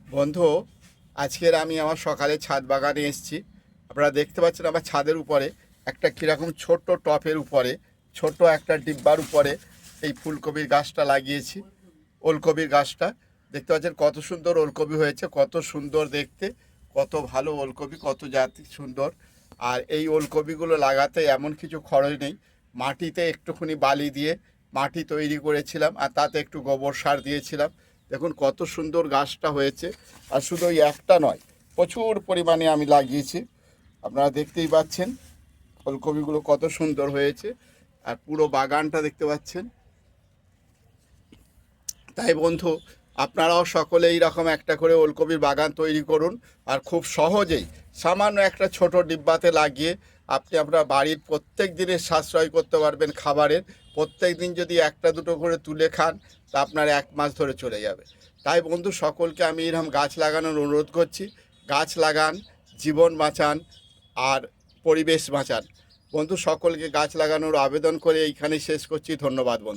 বন্ধু, আজকের আমি আমার সকালে ছাদ বাগানে এসেছি। আপনারা দেখতে পাচ্ছেন আমার ছাদের উপরে একটা কীরকম ছোট্ট টপের উপরে ছোট্ট একটা ডিব্বার উপরে এই ফুলকপির গাছটা লাগিয়েছি। ওলকপির গাছটা দেখতে পাচ্ছেন কত সুন্দর ওলকপি হয়েছে, কত সুন্দর দেখতে, কত ভালো ওলকপি, কত জাতি সুন্দর। আর এই ওলকপিগুলো লাগাতে এমন কিছু খরচ নেই। মাটিতে একটুখানি বালি দিয়ে মাটি তৈরি করেছিলাম আর তাতে একটু গোবর সার দিয়েছিলাম। দেখুন কত সুন্দর গাছটা হয়েছে। আর শুধু ওই একটা নয়, প্রচুর পরিমাণে আমি লাগিয়েছি। আপনারা দেখতেই পাচ্ছেন ফুলকপিগুলো কত সুন্দর হয়েছে। আর পুরো বাগানটা দেখতে পাচ্ছেন। তাই বন্ধু, আপনারাও সকলে এইরকম একটা করে ওলকপির বাগান তৈরি করুন। আর খুব সহজেই সামান্য একটা ছোট ডিব্বাতে লাগিয়ে আপনি আপনার বাড়ির প্রত্যেক দিনের সাশ্রয় করতে পারবেন খাবারের। প্রত্যেক দিন যদি একটা দুটো করে তুলে খান তা আপনার 1 মাস ধরে চলে যাবে। তাই বন্ধু, সকলকে আমি এরকম গাছ লাগানোর অনুরোধ করছি। গাছ লাগান, জীবন বাঁচান আর পরিবেশ বাঁচান। বন্ধু, সকলকে গাছ লাগানোর আবেদন করে এইখানেই শেষ করছি। ধন্যবাদ বন্ধু।